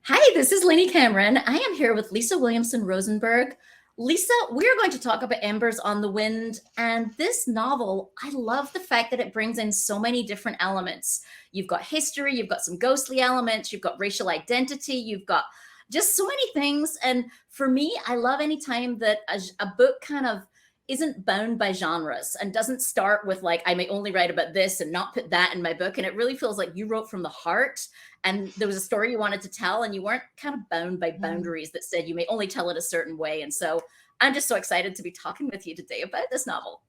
Hi, this is Lainey Cameron. I am here with Lisa Williamson Rosenberg. Lisa, we are going to talk about Embers on the Wind. And this novel, I love the fact that it brings in so many different elements. You've got history, you've got some ghostly elements, you've got racial identity, you've got just so many things. And for me, I love any time that a book kind of isn't bound by genres and doesn't start with like, I may only write about this and not put that in my book. And it really feels like you wrote from the heart and there was a story you wanted to tell and you weren't kind of bound by boundaries that said you may only tell it a certain way. And so I'm just so excited to be talking with you today about this novel.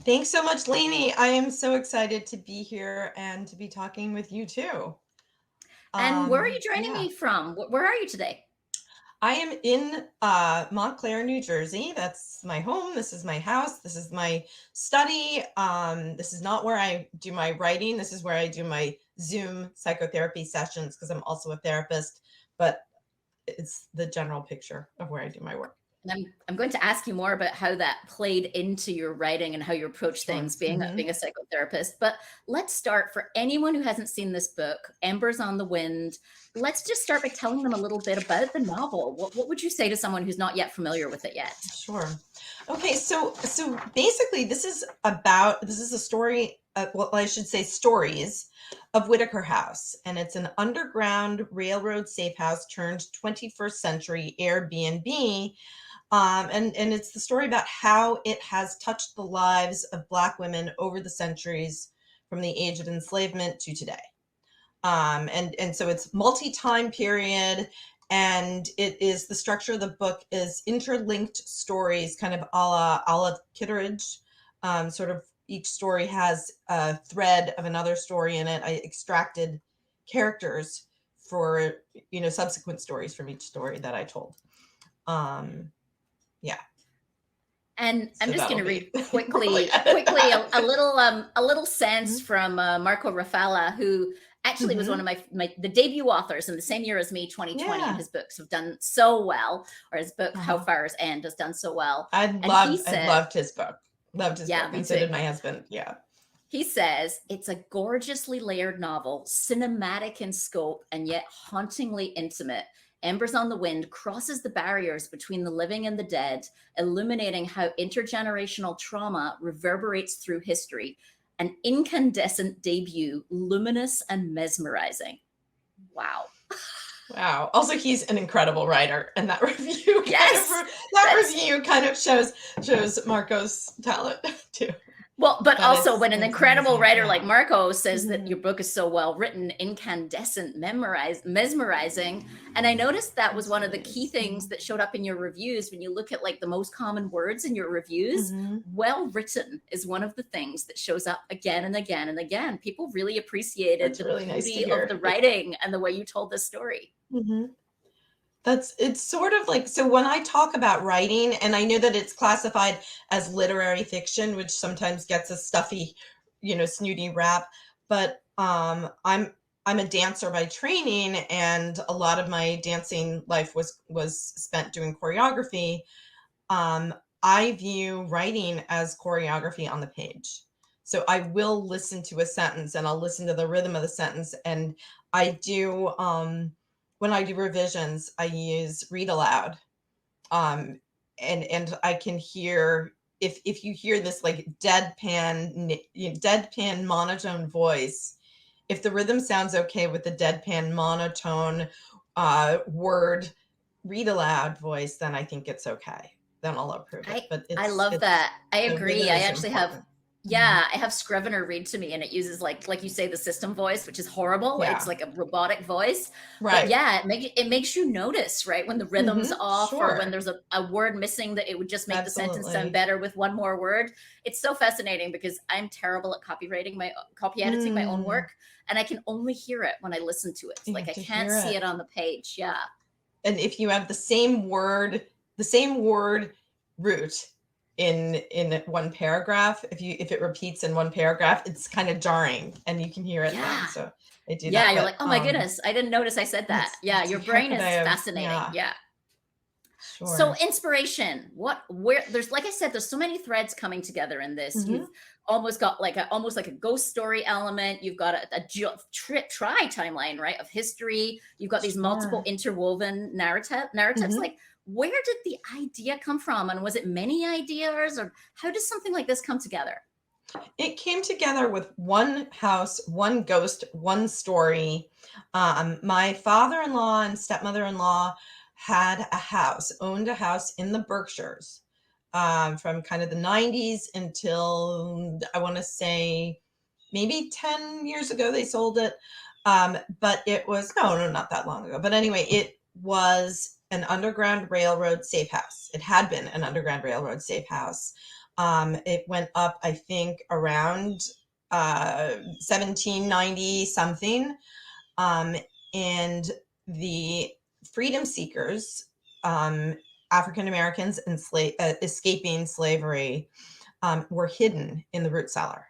Thanks so much, Lainey. I am so excited to be here and to be talking with you too. And where are you joining me from? Where are you today? I am in Montclair, New Jersey. That's my home. This is my house. This is my study. This is not where I do my writing. This is where I do my Zoom psychotherapy sessions because I'm also a therapist, but it's the general picture of where I do my work. And I'm going to ask you more about how that played into your writing and how you approach things being a psychotherapist. But let's start, for anyone who hasn't seen this book, Embers on the Wind, let's just start by telling them a little bit about the novel. What would you say to someone who's not yet familiar with it yet? Sure. Okay, so basically this is a story, well, I should say stories of Whittaker House, and it's an underground railroad safe house turned 21st century Airbnb. And it's the story about how it has touched the lives of Black women over the centuries from the age of enslavement to today. And so it's multi-time period, and it is, the structure of the book is interlinked stories, kind of a la Kitteridge. Sort of each story has a thread of another story in it. I extracted characters for, subsequent stories from each story that I told. Yeah. And I'm just going to read quickly a little sense from Marco Raffaella, who actually was one of the debut authors in the same year as me, 2020. And his books have done so well, or his book How Far Is End has done so well. I loved his book. Loved his book. And so did my husband. Yeah. He says, it's a gorgeously layered novel, cinematic in scope, and yet hauntingly intimate. Embers on the Wind crosses the barriers between the living and the dead, illuminating how intergenerational trauma reverberates through history. An incandescent debut, luminous and mesmerizing. Wow. Wow. Also, he's an incredible writer, and that review kind of shows Marco's talent too. Well, but also when an incredible writer like Marco says that your book is so well written, incandescent, mesmerizing. And I noticed that was one of the key things that showed up in your reviews. When you look at like the most common words in your reviews, well written is one of the things that shows up again and again and again. People really appreciated the beauty of the writing and the way you told this story. It's sort of like, so when I talk about writing, and I know that it's classified as literary fiction, which sometimes gets a stuffy, snooty rap, but I'm a dancer by training, and a lot of my dancing life was spent doing choreography. I view writing as choreography on the page. So I will listen to a sentence and I'll listen to the rhythm of the sentence, and I do when I do revisions, I use read aloud. And I can hear, if you hear this like deadpan monotone voice, if the rhythm sounds okay with the deadpan monotone word read aloud voice, then I think it's okay. Then I'll approve it. But I love that. I agree. I actually have I have Scrivener read to me, and it uses like you say, the system voice, which is horrible. It's like a robotic voice, right? But yeah, it makes you notice, right, when the rhrym's off, or when there's a word missing, that it would just make the sentence sound better with one more word. It's so fascinating because I'm terrible at copy editing my own work, and I can only hear it when I listen to it. Like I can't see it on the page. Yeah. And if you have the same word root in one paragraph, if it repeats in one paragraph, it's kind of jarring, and you can hear it then. So I do that. Yeah, you're like, oh my goodness, I didn't notice I said that. Yeah, your brain is fascinating. Yeah. Sure. So inspiration, where there's, like I said, there's so many threads coming together in this. You've almost got like a ghost story element. You've got tri timeline, right, of history. You've got these multiple Sure. interwoven narratives. Mhm. Like, where did the idea come from, and was it many ideas, or how does something like this come together? It came together with one house, one ghost, one story. My father-in-law and stepmother-in-law owned a house in the Berkshires, from kind of the 90s until I want to say maybe 10 years ago they sold it. But it was, no, not that long ago. But anyway, it was an Underground Railroad safe house. It had been an Underground Railroad safe house. It went up, I think, around 1790 something. Um, and the freedom seekers, um, African Americans and escaping slavery, were hidden in the root cellar.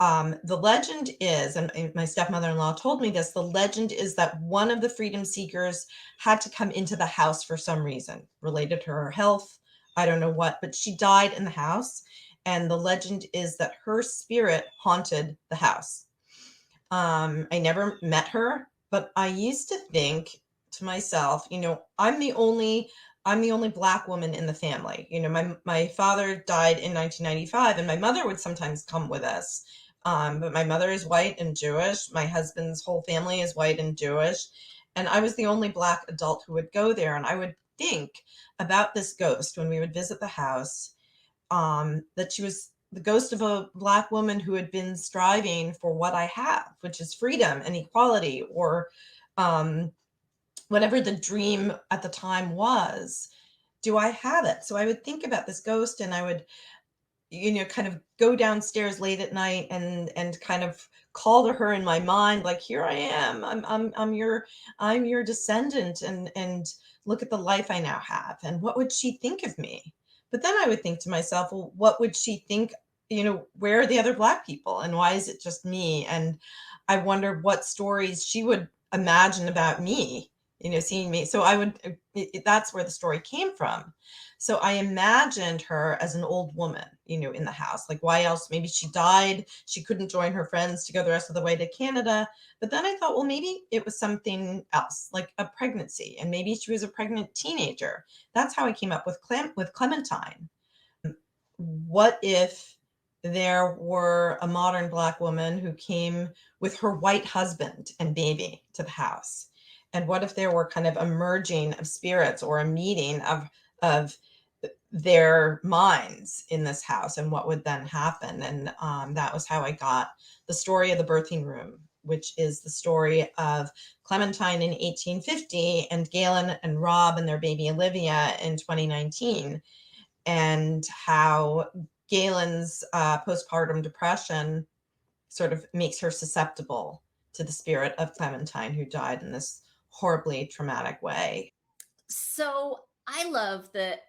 The legend is, and my stepmother-in-law told me this, the legend is that one of the freedom seekers had to come into the house for some reason related to her health. I don't know what, but she died in the house. And the legend is that her spirit haunted the house. I never met her, but I used to think to myself, I'm the only Black woman in the family. My father died in 1995, and my mother would sometimes come with us. But my mother is white and Jewish. My husband's whole family is white and Jewish. And I was the only Black adult who would go there. And I would think about this ghost when we would visit the house, that she was the ghost of a Black woman who had been striving for what I have, which is freedom and equality, or um, whatever the dream at the time was. Do I have it? So I would think about this ghost, and I would, kind of go downstairs late at night and kind of call to her in my mind, like, here I am. I'm your descendant, and look at the life I now have. And what would she think of me? But then I would think to myself, well, what would she think? Where are the other Black people, and why is it just me? And I wonder what stories she would imagine about me, seeing me. So that's where the story came from. So I imagined her as an old woman, in the house. Like, why else? Maybe she died. She couldn't join her friends to go the rest of the way to Canada. But then I thought, well, maybe it was something else, like a pregnancy, and maybe she was a pregnant teenager. That's how I came up with Clementine. What if there were a modern Black woman who came with her white husband and baby to the house? And what if there were kind of a merging of spirits, or a meeting of their minds in this house, and what would then happen? And that was how I got the story of the birthing room, which is the story of Clementine in 1850 and Galen and Rob and their baby Olivia in 2019, and how Galen's postpartum depression sort of makes her susceptible to the spirit of Clementine, who died in this horribly traumatic way. So I love that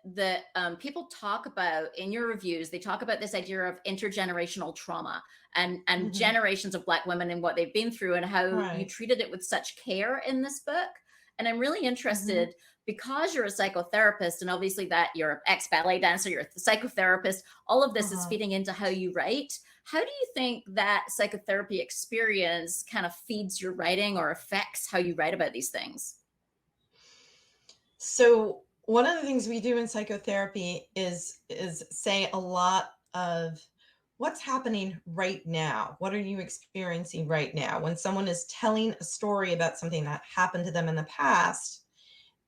people talk about in your reviews. They talk about this idea of intergenerational trauma and Mhm. generations of Black women and what they've been through, and how you Right. treated it with such care in this book. And I'm really Mhm. interested, because you're a psychotherapist, and obviously that you're an ex ballet dancer, you're a psychotherapist. All of this is Uh-huh. feeding into how you write. How do you think that psychotherapy experience kind of feeds your writing or affects how you write about these things? So one of the things we do in psychotherapy is say a lot of what's happening right now. What are you experiencing right now? When someone is telling a story about something that happened to them in the past,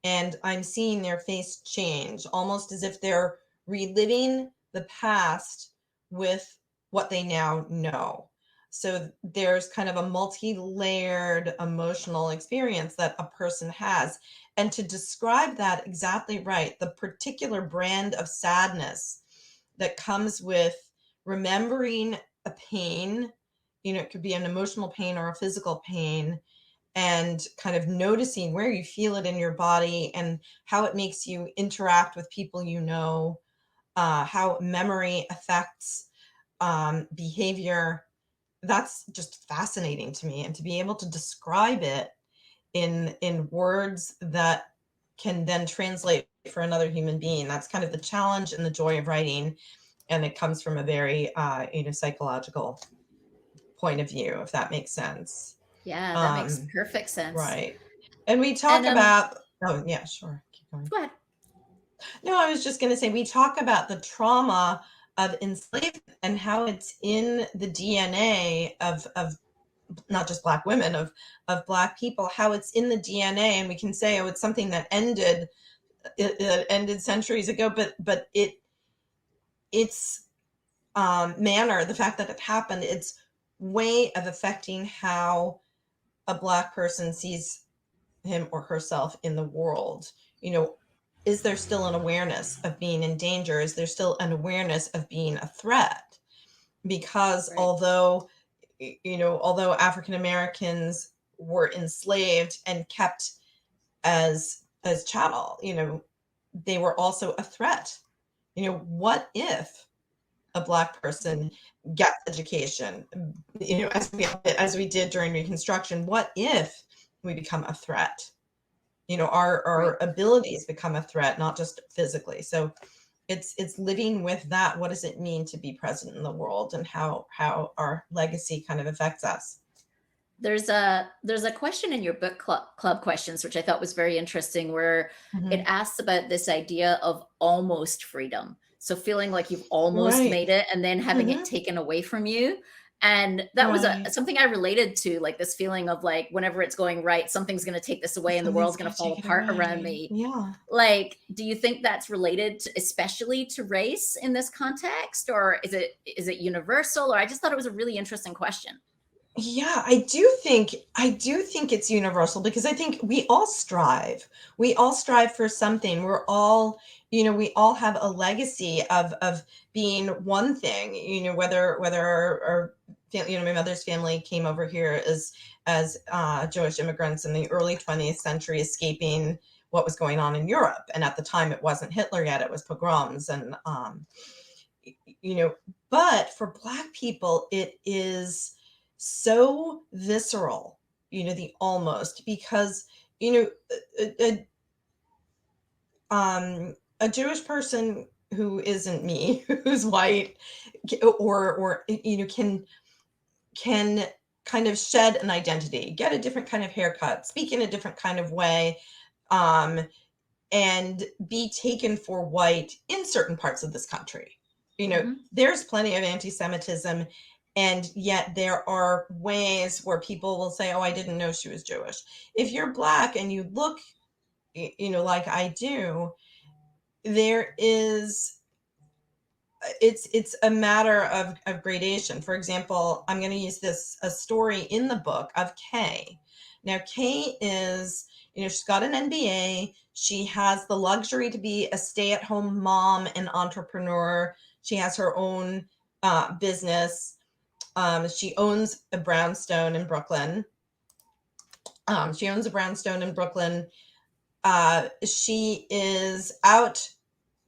and I'm seeing their face change, almost as if they're reliving the past with what they now know. So there's kind of a multi-layered emotional experience that a person has. And to describe that exactly right, the particular brand of sadness that comes with remembering a pain, it could be an emotional pain or a physical pain, and kind of noticing where you feel it in your body and how it makes you interact with people, how memory affects behavior. That's just fascinating to me. And to be able to describe it in words that can then translate for another human being, that's kind of the challenge and the joy of writing. And it comes from a very, psychological point of view, if that makes sense. Yeah, that makes Um, perfect sense. right. And we And talk about, oh, yeah, sure. Keep going. go ahead. No, I was just going to say, we talk about the trauma of enslavement and how it's in the DNA of not just Black women, of Black people, how it's in the DNA. And we can say, oh, it's something that it ended centuries ago, but its manner, the fact that it happened, its way of affecting how a Black person sees him or herself in the world. Is there still an awareness of being in danger? Is there still an awareness of being a threat? Because Right. although African Americans were enslaved and kept as chattel, they were also a threat. What if a Black person gets education, as we did during Reconstruction? What if we become a threat? Our Right. abilities become a threat, not just physically. So it's living with that. What does it mean to be present in the world, and how our legacy kind of affects us? There's a question in your book club questions, which I thought was very interesting, where it Mhm. asks about this idea of almost freedom. So feeling like you've almost Right. made it and then having it Mhm. taken away from you. And that was Right. something I related to, like this feeling of like whenever it's going right, something's going to take this away and the Something's world's going gonna to fall take it apart around away. me. Yeah. Like, do you think that's related especially to race in this context, or is it universal? Or I just thought it was a really interesting question. Yeah, I do think it's universal, because I think we all strive. We all strive for something. We all have a legacy of being one thing, whether my mother's family came over here as Jewish immigrants in the early 20th century, escaping what was going on in Europe. And at the time it wasn't Hitler yet, it was pogroms. And you know but for Black people, it is so visceral, the almost, because you know a, a Jewish person who isn't me, who's white, or can kind of shed an identity, get a different kind of haircut, speak in a different kind of way, um, and be taken for white in certain parts of this country. Mhm. There's plenty of anti-Semitism, and yet there are ways where people will say, "Oh, I didn't know she was Jewish." If you're Black and you look, like I do, there is it's a matter of gradation. For example, I'm going to use a story in the book of Kay. Now, Kay is, she's got an MBA. She has the luxury to be a stay-at-home mom and entrepreneur. She has her own business. She owns a brownstone in Brooklyn. She owns a brownstone in Brooklyn. She is out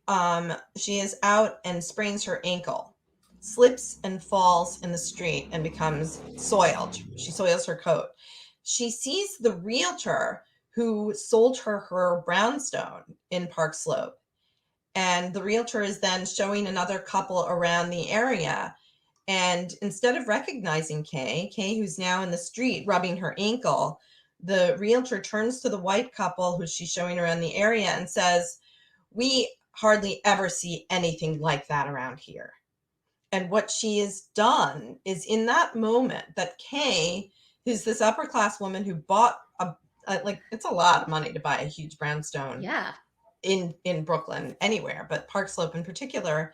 and sprains her ankle, slips and falls in the street and becomes soiled. She soils her coat. She sees the realtor who sold her brownstone in Park Slope. And the realtor is then showing another couple around the area. And instead of recognizing Kay, who's now in the street rubbing her ankle, the realtor turns to the white couple who she's showing around the area and says, "We hardly ever see anything like that around here." And what she has done is, in that moment, that Kay, who's this upper class woman who bought it's a lot of money to buy a huge brownstone Yeah. in Brooklyn, anywhere, but Park Slope in particular.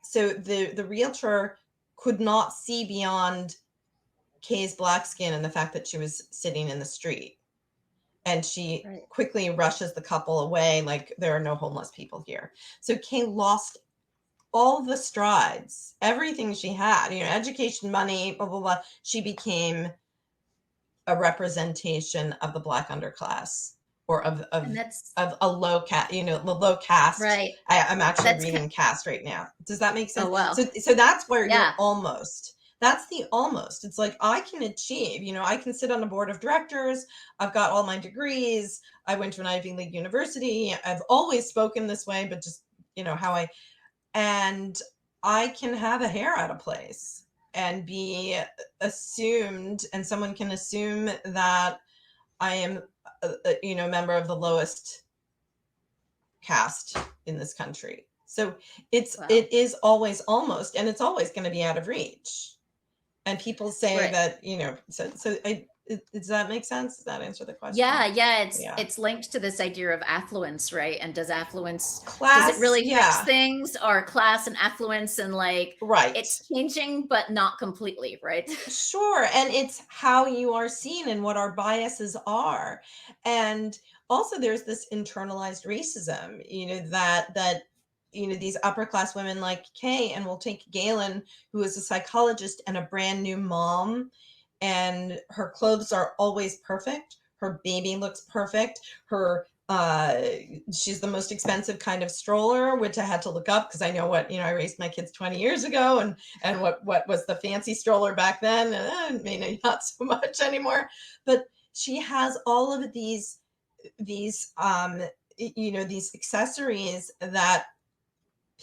So the realtor could not see beyond Kay's Black skin and the fact that she was sitting in the street. And she Right. quickly rushes the couple away, like, there are no homeless people here. So Kay lost all the strides, everything she had, education, money, blah, blah, blah. She became a representation of the Black underclass, or And that's of a low caste, the low caste. right. I'm actually That's reading caste right now. Does that make oh sense? well. So that's where Yeah. that's the almost. It's like, I can achieve, I can sit on a board of directors. I've got all my degrees. I went to an Ivy League university. I've always spoken this way, but just, how I, and I can have a hair out of place and be assumed, and someone can assume that I am a member of the lowest caste in this country. So Wow. it is always almost, and it's always going to be out of reach. And people say Right. that, does that make sense? Does that answer the question? Yeah, Yeah. it's linked to this idea of affluence, right? And does Class, it really fix yeah. things, or class and affluence, and like Right. it's changing, but not completely, right? Sure. And it's how you are seen and what our biases are. And also there's this internalized racism, these upper class women like Kay, and we'll take Galen, who is a psychologist and a brand new mom, and her clothes are always perfect. Her baby looks perfect. She's the most expensive kind of stroller, which I had to look up because I know I raised my kids 20 years ago, and what was the fancy stroller back then, maybe not so much anymore. But she has all of these these accessories that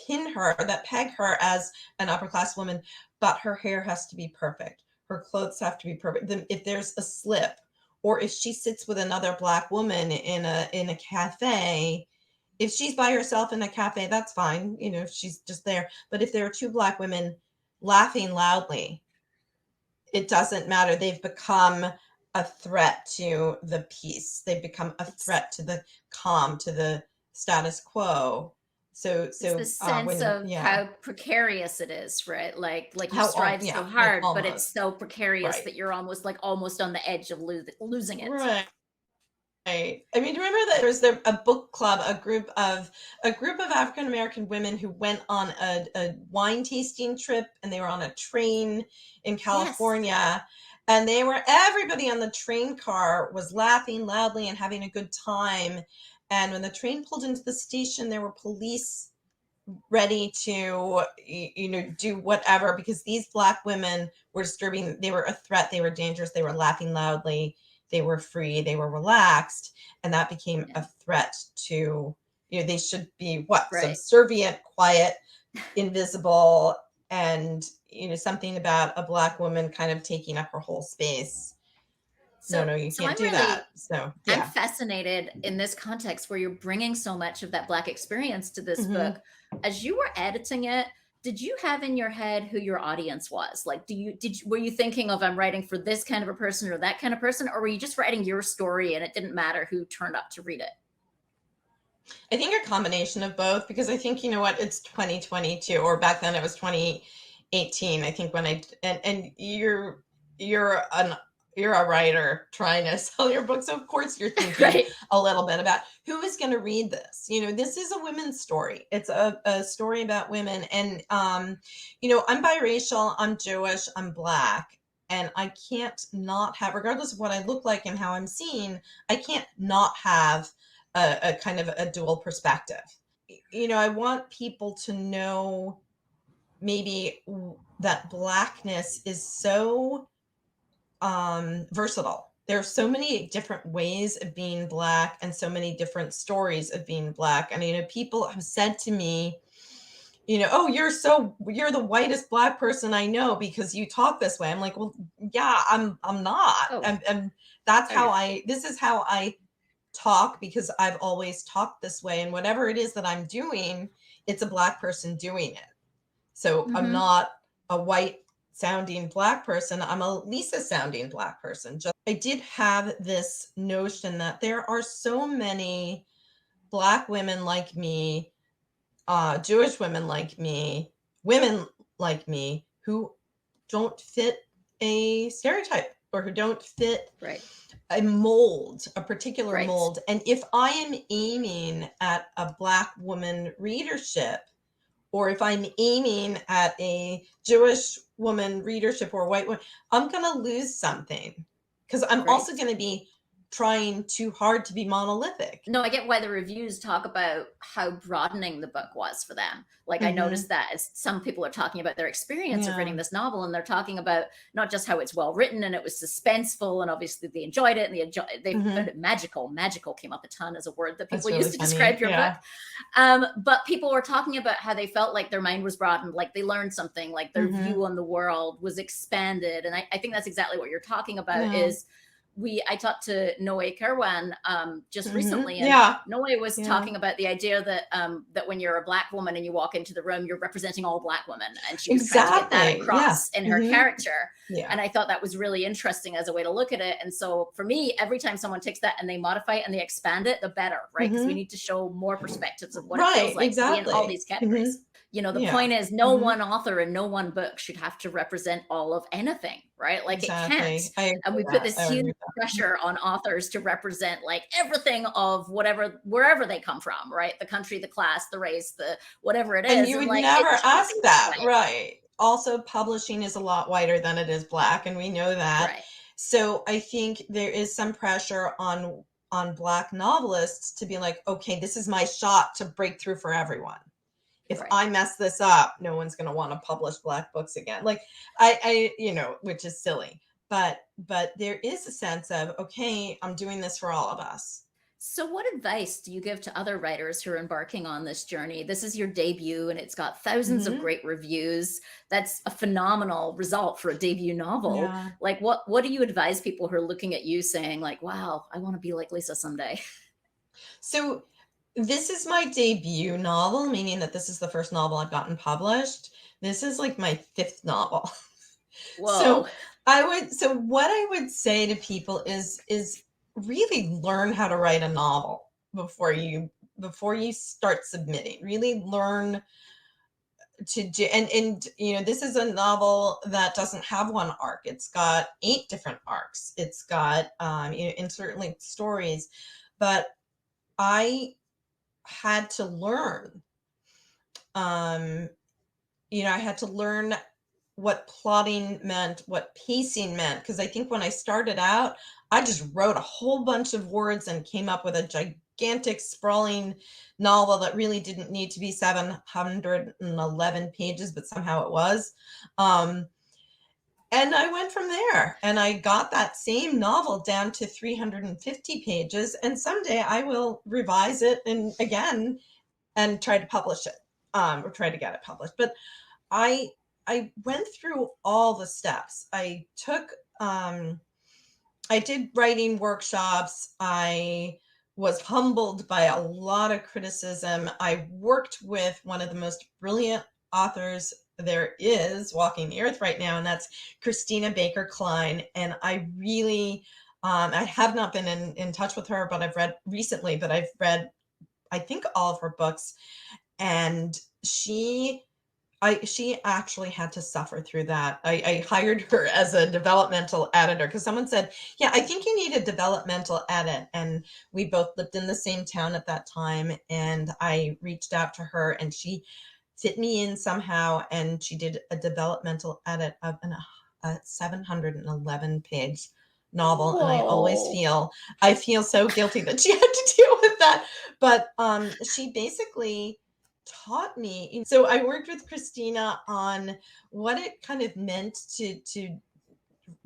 peg her as an upper class woman, but her hair has to be perfect. Her clothes have to be perfect. Then if there's a slip, or if she sits with another Black woman in a cafe, if she's by herself in a cafe, that's fine. She's just there. But if there are two Black women laughing loudly, it doesn't matter. They've become a threat to the peace. They've become a threat to the calm, to the status quo. It's this sense of how precarious it is, right? Like you strive so hard, but it's so precarious that you're almost on the edge of losing it. Right. I mean, do you remember that there was a book club, a group of African American women who went on a wine tasting trip, and they were on a train in California. Yes. And everybody on the train car was laughing loudly and having a good time. And when the train pulled into the station, there were police ready to do whatever, because these Black women were disturbing. They were a threat. They were dangerous. They were laughing loudly. They were free. They were relaxed. And that became a threat to, they should be subservient, quiet, invisible, and something about a Black woman kind of taking up her whole space. No, you can't do that. So yeah. I'm fascinated in this context where you're bringing so much of that Black experience to this book. As you were editing it, did you have in your head who your audience was? Like, were you thinking of, I'm writing for this kind of a person or that kind of person, or were you just writing your story and it didn't matter who turned up to read it? I think a combination of both, because I think, it's 2022, or back then it was 2018. I think when and you're a writer trying to sell your book. So of course you're thinking a little bit about who is going to read this. This is a women's story. It's a story about women. And, I'm biracial, I'm Jewish, I'm Black. And I can't not have, regardless of what I look like and how I'm seen, I can't not have a kind of a dual perspective. I want people to know maybe that Blackness is so versatile. There are so many different ways of being Black and so many different stories of being Black. And, people have said to me, oh, you're the whitest Black person I know because you talk this way. I'm like, well, yeah, I'm not. Oh. And that's this is how I talk, because I've always talked this way. And whatever it is that I'm doing, it's a Black person doing it. So I'm not a white sounding Black person. I'm a Lisa sounding Black person. I did have this notion that there are so many Black women like me, Jewish women like me, women like me, who don't fit a stereotype, or who don't fit a mold, a particular mold. And if I am aiming at a Black woman readership, or if I'm aiming at a Jewish woman readership or a white woman, I'm going to lose something, because I'm also going to be trying too hard to be monolithic. No, I get why the reviews talk about how broadening the book was for them. Like I Mm-hmm. noticed that as some people are talking about their experience of Yeah. reading this novel, and they're talking about not just how it's well written and it was suspenseful, and obviously they enjoyed it and they Mm-hmm. found it magical. Magical came up a ton as a word that That's people use really to funny. describe your book. Yeah. But people were talking about how they felt like their mind was broadened, like they learned something, like their Mm-hmm. view on the world was expanded. And I think that's exactly what you're talking about. Yeah. Is I talked to Noe Kerwan just Mm-hmm. recently, and Yeah. Noe was Yeah. talking about the idea that that when you're a Black woman and you walk into the room, you're representing all Black women, and she was trying to get that Exactly. Yeah. across in her Mm-hmm. character. Yeah. And I thought that was really interesting as a way to look at it. And so for me, every time someone takes that and they modify it and they expand it, the better, right? Because we Mm-hmm. need to show more perspectives of what it feels Right. like to be in all Exactly. these Mm-hmm. categories. You know, the Yeah. point is no Mm-hmm. one author and no one book should have to represent all of anything, right? Like it can't. Exactly. I agree And we with put that. this I agree huge with that. pressure on authors to represent like everything of whatever, wherever they come from, right? The country, the class, the race, the whatever it And is. you And would like never it shouldn't ask be that, that way. right? Also, publishing is a lot whiter than it is Black, and we know that. Right. So I think there is some pressure on Black novelists to be like, okay, this is my shot to break through for everyone. If Right. I mess this up, no one's going to want to publish Black books again. Like I, which is silly, but there is a sense of, okay, I'm doing this for all of us. So, what advice do you give to other writers who are embarking on this journey? This is your debut and it's got thousands of Mm-hmm. great reviews. That's a phenomenal result for a debut novel. Yeah. Like, what do you advise people who are looking at you saying, like, wow, I want to be like Lisa someday? So this is my debut novel, meaning that this is the first novel I've gotten published. This is like my fifth novel. Whoa. So what I would say to people is really learn how to write a novel before you start submitting. Really learn to do, and this is a novel that doesn't have one arc. It's got 8 different arcs. It's got and certainly stories, but I had to learn I had to learn what plotting meant, what pacing meant, because I think when I started out, I just wrote a whole bunch of words and came up with a gigantic sprawling novel that really didn't need to be 711 pages, but somehow it was. And I went from there, and I got that same novel down to 350 pages, and someday I will revise it and again and try to publish it, or try to get it published. But I went through all the steps. I did writing workshops. I was humbled by a lot of criticism. I worked with one of the most brilliant authors there is walking the earth right now, and that's Christina Baker Klein. And I really, I have not been in touch with her, but I've read I think all of her books, and she actually had to suffer through that. I hired her as a developmental editor because someone said, yeah, I think you need a developmental edit. And we both lived in the same town at that time. And I reached out to her and she fit me in somehow. And she did a developmental edit of a 711 page novel. And I feel so guilty that she had to deal with that. But she basically taught me. So I worked with Christina on what it kind of meant to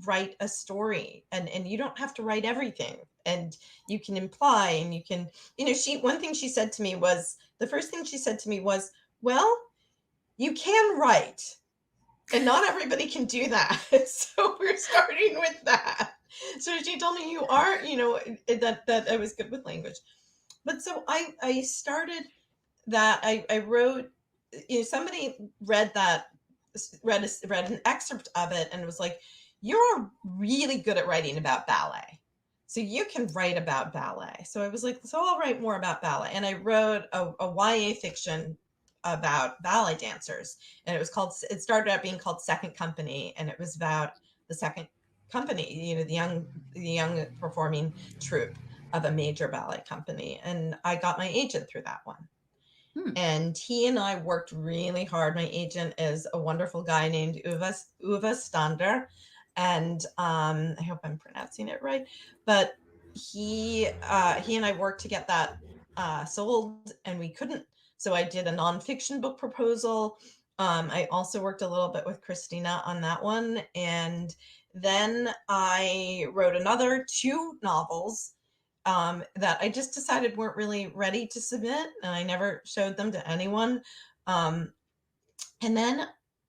write a story, and you don't have to write everything, and you can imply, and you can, one thing she said to me was, the first thing she said to me was, well, you can write, and not everybody can do that. So we're starting with that. So she told me you are, that I was good with language. But so I started that. I wrote, somebody read an excerpt of it and was like, you're really good at writing about ballet, so you can write about ballet. So I was like, so I'll write more about ballet. And I wrote a YA fiction about ballet dancers, and it started out being called Second Company, and it was about the second company, the young performing troupe of a major ballet company. And I got my agent through that one. And he and I worked really hard. My agent is a wonderful guy named Uwe Stander. And I hope I'm pronouncing it right. But he and I worked to get that sold, and we couldn't. So I did a nonfiction book proposal. I also worked a little bit with Christina on that one, and then I wrote another 2 novels that I just decided weren't really ready to submit, and I never showed them to anyone. Um, and then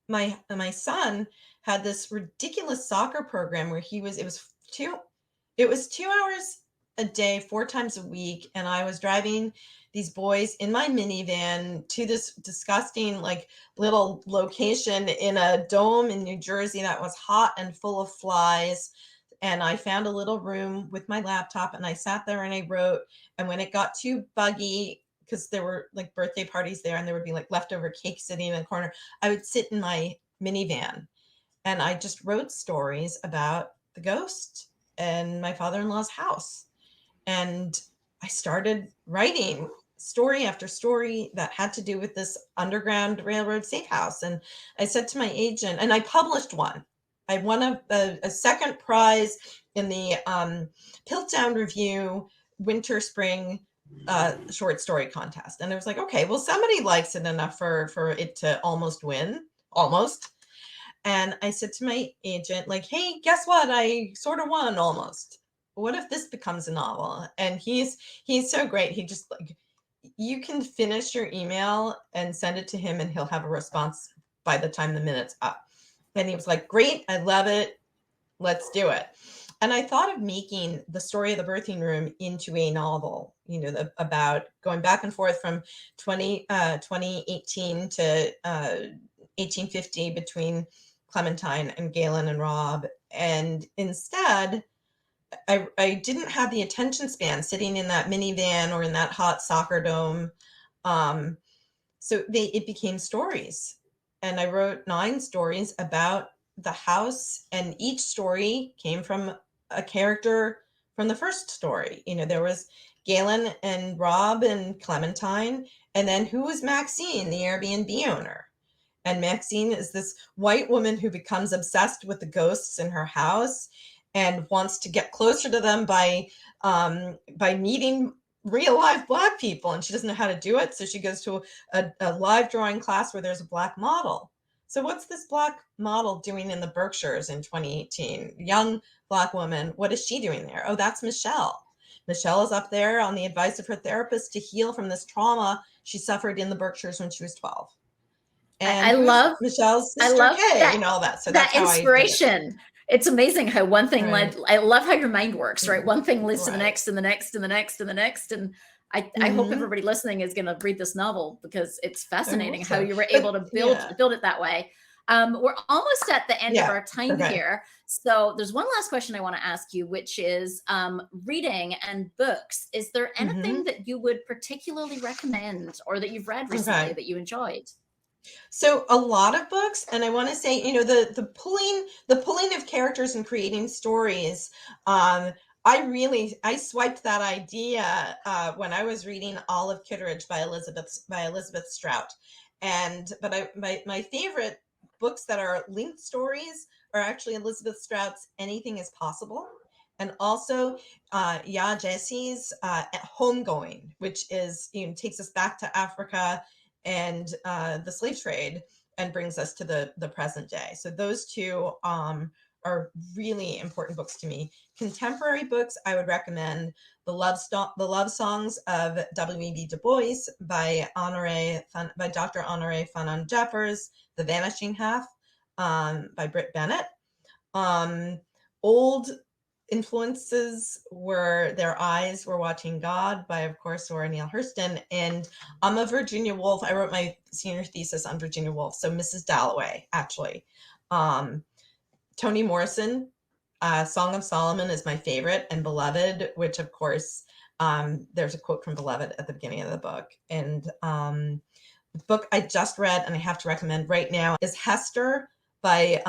my son had this ridiculous soccer program where it was 2 hours a day, 4 times a week, and I was driving these boys in my minivan to this disgusting like little location in a dome in New Jersey that was hot and full of flies. And I found a little room with my laptop, and I sat there and I wrote. And when it got too buggy, because there were like birthday parties there and there would be like leftover cake sitting in the corner, I would sit in my minivan and I just wrote stories about the ghost and my father-in-law's house. And I started writing story after story that had to do with this underground railroad safe house. And I said to my agent, and I published one. I won a second prize in the Piltdown Review winter spring short story contest. And I was like, okay, well, somebody likes it enough for it to almost win, almost. And I said to my agent, like, hey, guess what? I sort of won almost. What if this becomes a novel? And he's so great. He just like, you can finish your email and send it to him and he'll have a response by the time the minute's up. And he was like, great, I love it. Let's do it. And I thought of making the story of the birthing room into a novel, about going back and forth from 2018 to 1850 between Clementine and Galen and Rob. And instead, I didn't have the attention span sitting in that minivan or in that hot soccer dome. So it became stories. And I wrote 9 stories about the house, and each story came from a character from the first story. There was Galen and Rob and Clementine, and then who was Maxine, the Airbnb owner? And Maxine is this white woman who becomes obsessed with the ghosts in her house and wants to get closer to them by meeting real live Black people. And she doesn't know how to do it. So she goes to a live drawing class where there's a Black model. So what's this Black model doing in the Berkshires in 2018? Young Black woman. What is she doing there? Oh, that's Michelle. Michelle is up there on the advice of her therapist to heal from this trauma she suffered in the Berkshires when she was 12. And I who's love Michelle's I sister love Kay, that all that. So that that's how I did it. inspiration. It's amazing how one thing Right. led. I love how your mind works, right? One thing leads to the Right. next and the next and the next and the next. And I hope Mhm. everybody listening is going to read this novel because it's fascinating how so. you were But able to yeah. build it that way. We're almost at the end of Yeah. our time Okay. here. So there's one last question I want to ask you, which is reading and books. Is there anything Mhm. that you would particularly recommend or that you've read recently Okay. that you enjoyed? So a lot of books, and I want to say, the pulling of characters and creating stories. I swiped that idea when I was reading Olive Kitteridge by Elizabeth Strout. My favorite books that are linked stories are actually Elizabeth Strout's Anything is Possible, and also Ya Jesse's Homegoing, which is takes us back to Africa and the slave trade and brings us to the present day. So those 2 are really important books to me. Contemporary books, I would recommend the love songs of W.E.B. Du Bois by Dr. Honoré Fanon Jeffers, The Vanishing Half by Britt Bennett. Old influences were Their Eyes Were Watching God by, of course, Zora Neale Hurston. And I'm a Virginia Woolf. I wrote my senior thesis on Virginia Woolf. So Mrs. Dalloway, actually. Toni Morrison, Song of Solomon is my favorite, and Beloved, which, of course, there's a quote from Beloved at the beginning of the book. And the book I just read and I have to recommend right now is Hester by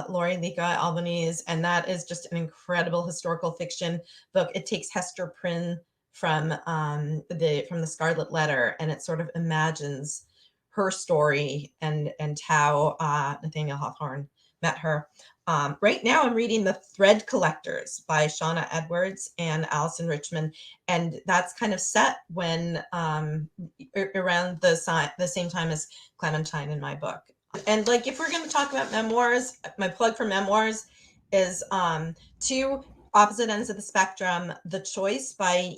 Laurie Lika Albanese, and that is just an incredible historical fiction book. It takes Hester Prynne from the Scarlet Letter, and it sort of imagines her story and how Nathaniel Hawthorne met her. Right now I'm reading The Thread Collectors by Shauna Edwards and Allison Richmond. And that's kind of set when around the same time as Clementine in my book. And like, if we're going to talk about memoirs, my plug for memoirs is two opposite ends of the spectrum. The Choice by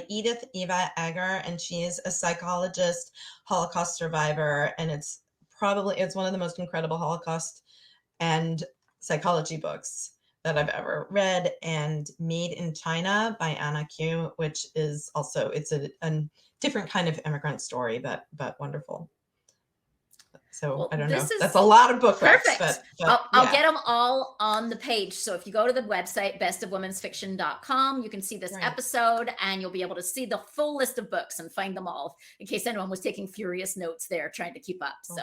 Edith Eva Eger, and she is a psychologist, Holocaust survivor, and it's one of the most incredible Holocaust and psychology books that I've ever read. And Made in China by Anna Q, which is also, it's a different kind of immigrant story, but wonderful. So Well, I don't know. this is That's a lot of book recs, perfect. but I'll get them all on the page. So if you go to the website, bestofwomensfiction.com, you can see this Right. episode and you'll be able to see the full list of books and find them all in case anyone was taking furious notes there trying to keep up. So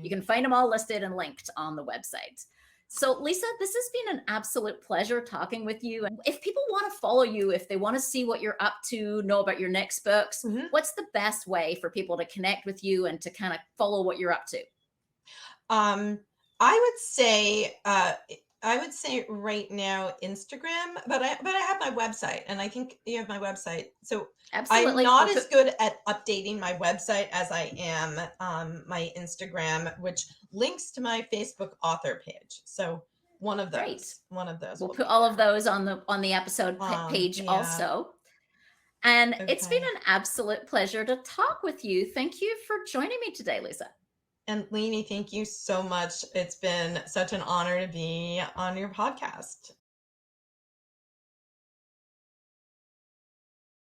you can find them all listed and linked on the website. So Lisa, this has been an absolute pleasure talking with you. And if people want to follow you, if they want to see what you're up to, know about your next books, what's the best way for people to connect with you and to kind of follow what you're up to? I would say right now Instagram, but I have my website, and I think you have my website. So Absolutely. I'm not as good at updating my website as I am my Instagram, which links to my Facebook author page. So one of those. Great. One of those. We'll put all of those on the episode page also. And it's been an absolute pleasure to talk with you. Thank you for joining me today, Lisa. And Lainey, thank you so much. It's been such an honor to be on your podcast.